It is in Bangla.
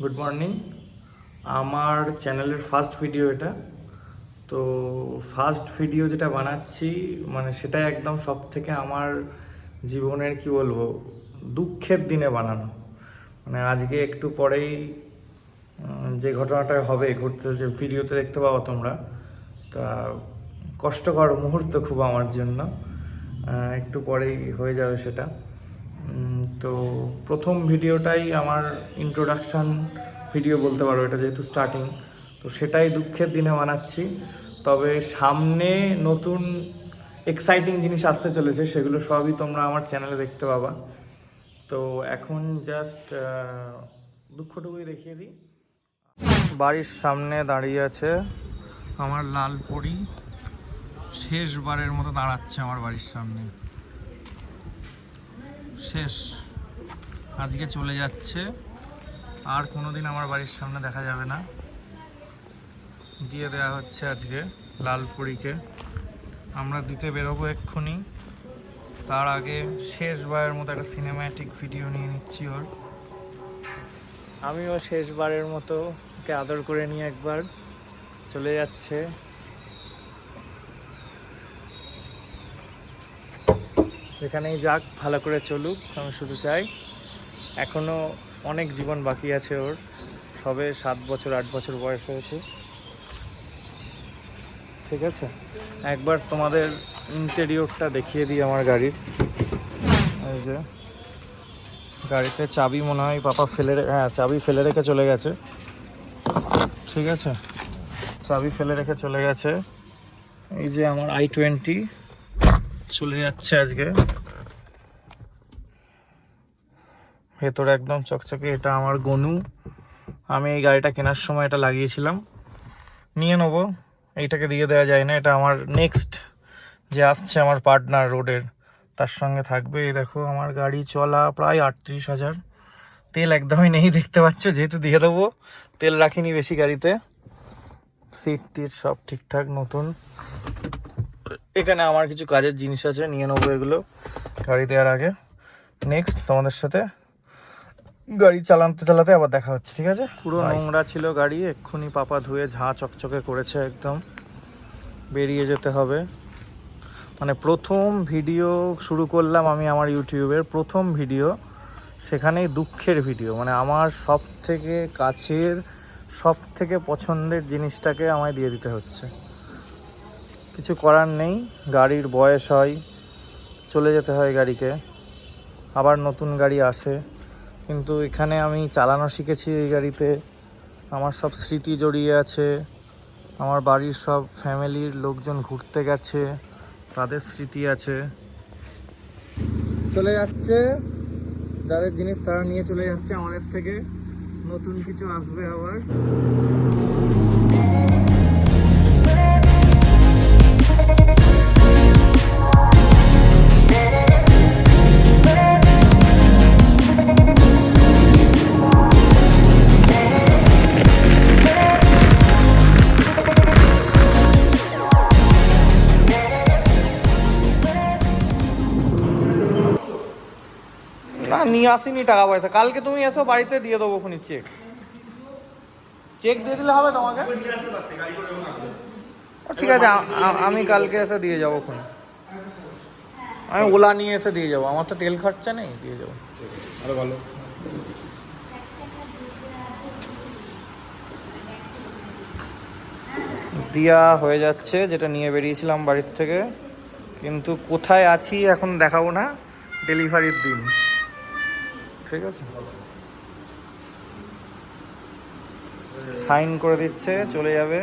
Good morning. আমার চ্যানেলের ফার্স্ট ভিডিও এটা। তো ফার্স্ট ভিডিও যেটা বানাচ্ছি মানে সেটা একদম সব থেকে আমার জীবনের কি বলবো দুঃখের দিনে বানানো। মানে আজকে একটু পরেই যে ঘটনাটা হবে ঘটতে, যে ভিডিওতে দেখতে পাবো তোমরা, তা কষ্টকর মুহূর্ত খুব আমার জন্য। একটু পরেই হয়ে যাবে সেটা। তো প্রথম ভিডিওটাই আমার ইন্ট্রোডাকশান ভিডিও বলতে পারো, এটা যেহেতু স্টার্টিং, তো সেটাই দুঃখের দিনে বানাচ্ছি। তবে সামনে নতুন এক্সাইটিং জিনিস আসতে চলেছে, সেগুলো সবই তোমরা আমার চ্যানেলে দেখতে পাবা। তো এখন জাস্ট দুঃখটুকুই দেখিয়ে দিই। বাড়ির সামনে দাঁড়িয়ে আছে আমার লাল পরী, শেষবারের মতো দাঁড়াচ্ছে আমার বাড়ির সামনে। শেষ, আজকে চলে যাচ্ছে, আর কোনোদিন আমার বাড়ির সামনে দেখা যাবে না। দিয়ে দেওয়া হচ্ছে আজকে লালপুরীকে, আমরা দিতে বেরোবো এক্ষুনি। তার আগে শেষবারের মতো একটা সিনেম্যাটিক ভিডিও নিয়ে নিচ্ছি ওর। আমিও শেষবারের মতো ওকে আদর করে নিয়ে একবার চলে যাচ্ছে। এখানেই যাক, ভালো করে চলুক, আমি শুধু চাই। এখনও অনেক জীবন বাকি আছে ওর, সবে 7 বছর 8 বছর বয়স হয়েছে। ঠিক আছে, একবার তোমাদের ইন্টেরিয়রটা দেখিয়ে দিই আমার গাড়ির। এই যে গাড়িতে চাবি মনে হয় পাপা চাবি ফেলে রেখে চলে গেছে। ঠিক আছে, চাবি ফেলে রেখে চলে গেছে। এই যে আমার i20 চলে যাচ্ছে আজকে, ভেতরে একদম চকচকে। এটা আমার গনু, আমি এই গাড়িটা কেনার সময় এটা লাগিয়েছিলাম, নিয়ে নেবো। এইটাকে দিয়ে দেওয়া যায় না, এটা আমার নেক্সট যে আসছে আমার পার্টনার রোডের, তার সঙ্গে থাকবে। এই দেখো আমার গাড়ি চলা প্রায় 38,000, তেল একদমই নেই দেখতে পাচ্ছ, যেহেতু দিয়ে দেবো। তেল রাখিনি বেশি গাড়িতে, সিট টিট সব ঠিকঠাক নতুন। এখানে আমার কিছু কাজের জিনিস আছে, নিয়ে নেবো এগুলো গাড়ি দেওয়ার আগে। নেক্সট তোমাদের সাথে গাড়ি চালাতে চালাতে আবার দেখা হচ্ছে, ঠিক আছে? পুরো নোংরা ছিল গাড়ি, এক্ষুনি পাপা ধুয়ে ঝাঁ চকচকে করেছে একদম। বেরিয়ে যেতে হবে। মানে প্রথম ভিডিও শুরু করলাম আমি আমার ইউটিউবের প্রথম ভিডিও, সেখানেই দুঃখের ভিডিও। মানে আমার সব থেকে কাছের, সব থেকে পছন্দের জিনিসটাকে আমায় দিয়ে দিতে হচ্ছে। কিছু করার নেই, গাড়ির বয়স হয়, চলে যেতে হয় গাড়িকে, আবার নতুন গাড়ি আসে। কিন্তু এখানে আমি চালানো শিখেছি এই গাড়িতে, আমার সব স্মৃতি জড়িয়ে আছে। আমার বাড়ির সব ফ্যামিলির লোকজন ঘুরতে গেছে, তাদের স্মৃতি আছে। চলে যাচ্ছে, যাদের জিনিস তারা নিয়ে চলে যাচ্ছে আমাদের থেকে, নতুন কিছু আসবে আবার। না নিয়ে আসিনি টাকা পয়সা, কালকে তুমি এসো বাড়িতে দিয়ে দেবো খুনি চেক। চেক দিয়ে দিলে হবে তোমাকে? ঠিক আছে, আমি কালকে এসে দিয়ে যাবো খুনি। আমি ওলা নিয়ে এসে দিয়ে যাবো, আমার তো তেল খরচা নেই, দিয়ে যাবো। আরো ভালো দিয়া হয়ে যাচ্ছে, যেটা নিয়ে বেরিয়েছিলাম বাড়ির থেকে। কিন্তু কোথায় আছি এখন দেখাবো না, ডেলিভারির দিন। ঠিক আছে, সাইন করে দিচ্ছে, চলে যাবে।